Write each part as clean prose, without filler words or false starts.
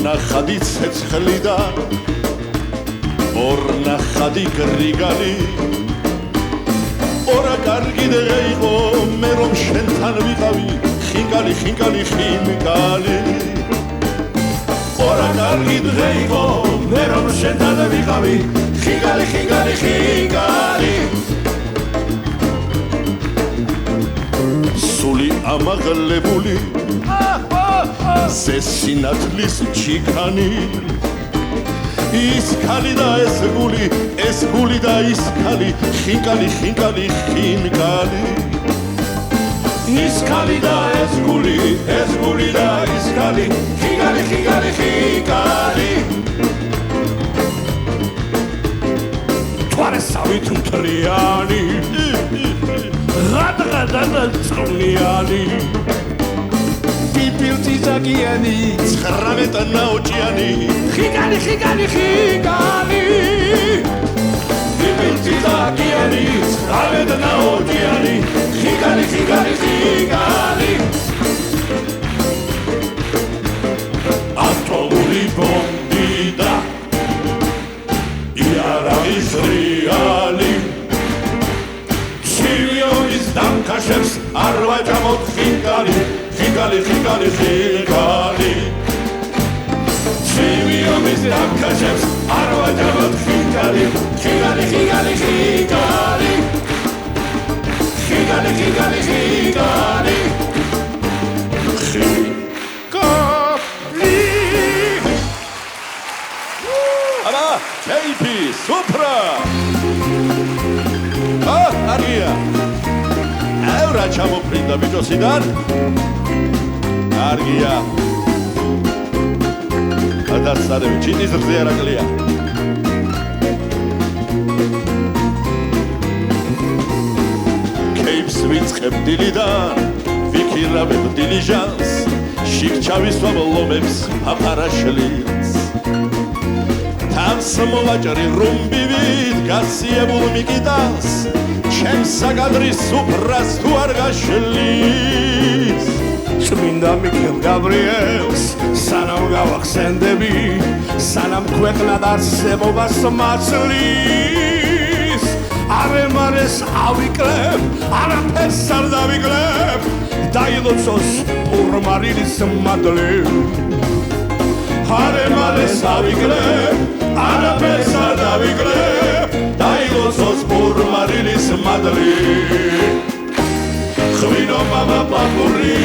ორნახადი ცეცხლიდან ორნახადი გრიგალი ორა კარგი დღე იყო მე რომ შენთან ვიყავი ხინკალი ხინკალი ხინკალი ორა კარგი დღე იყო მე რომ შენთან ვიყავი ხინკალი ხინკალი ხინკალი სული ამაღლებული ზესინათლის ჩიქანი ის ქალი და ეს გული და ის ქალი ხინკალი ხინკალი ხინკალი ის ქალი და ეს გული და ის ქალი ხინკალი ხინკალი ხინკალი თვარესავით მთლიანი ღადღადა წვნიანი Piltizagiyani, Schrameta naogiani, Higali, Higali, Higali. Piltizagiyani, Schrameta naogiani, Higali, Higali, Higali. Atoluli bombida, Iara Israeli. Chivionis dankashems, Arvajamot Higali. Higali, Higali, Higali. Chiviomis dankashems, Arvajamot Higali. Higali, Higali, Higali. Higali, Higali, Higali. Aba, KP, Supra. Aria. Eura ჩამოფრინდა ბიჭოსიდან. კარგია. გადასარევი ჩიტის რძე არაკლია. კეიპს ვიწყებ დილიდან, ვიქირავებ დილიჟანს, შიგჩავისვამ ლომებს აფარაშლილს. თავს მოვაჭრი რუმბივით გასიებულ მიკიტას, ჩემს საკადრის სუფრას თუ არ გაშლის. წმინდა მიქელ გაბრიელს სანამ გავახსენდები სანამ ქვეყნად არსებობას მაცლის არემარეს ავიკლებ არაფერს არ დავიკლებ დაილოცოს ურმარილის მადლი არემარეს ავიკლებ არაფერს არ დავიკლებ დაილოცოს ურმარილის მადლი ხვინო მამა პაპური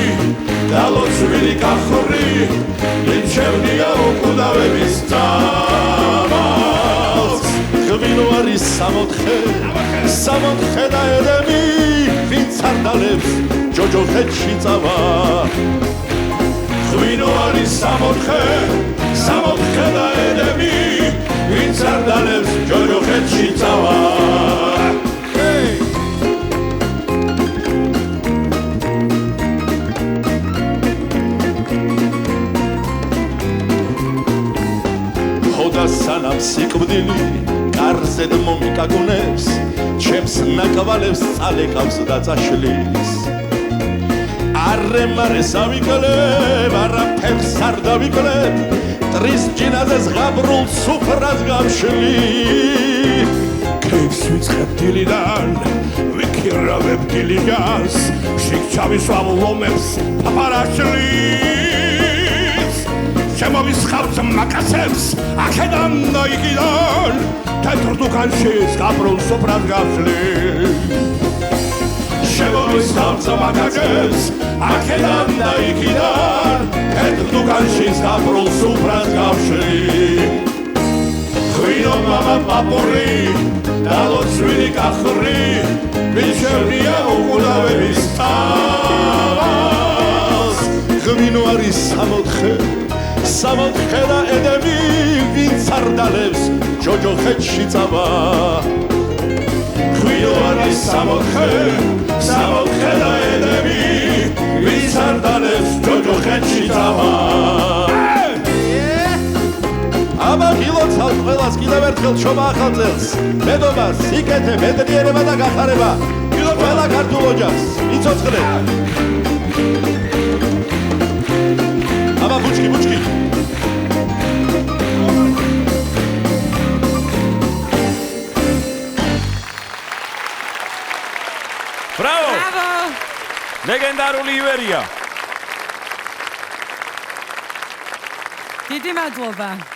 დალოცვილი კახური ლინჩევნია უკუდავების წამალს ხვინო არის სამოთხე და ედემი ვინც არ დალებს ჯოჯოხეთში წავა ხვინო არის სამოთხე და ედემი ვინც არ დალებს ჯოჯოხეთში წავა სანამ სიკვდილი კარზე მომიკაკუნებს ჩემს ნაკვალებს წალეკავს და წაშლის არემარეს ავიკლებ არაფერს არ დავიკლებ ტრის ჯინაზეს ღაბრულ სუფრას გავშლი კეიფს ვიწყებ დილიდან ვიქირავებ დილიჟანს შიგჩავისვამ ლომებს ფაფარაშლის შემოვისხავთ მაკაცებს აქედან და იქიდან თეთრ დუქანში გაფრულ სუფრას გავშლის შემოვისხავთ მაკაცებს აქედან და იქიდან თეთრ დუქანში გაფრულ სუფრას გავშლის ხვინო მამა პაპური დალოცვილი კახური მიშევნია უკუდავების წამალს ხვინო არის სამოთხე და ედემი ვინც არ დალებს ჯოჯოხეთში წავა ხვინო არის სამოთხე და ედემი ვინც არ დალებს ჯოჯოხეთში წავა აბა გილოცავთ ყველას კიდევ ერთხელ შობა ახალ წელს. მედობა, სიკეთე, ბედნიერება და გახარება. ყველა ქართულ ოჯახს. იცოცხლეთ. აბა ბუჩკი, ბუჩკი. Bravo! ლეგენდარული ივერია. დიდი მადლობა.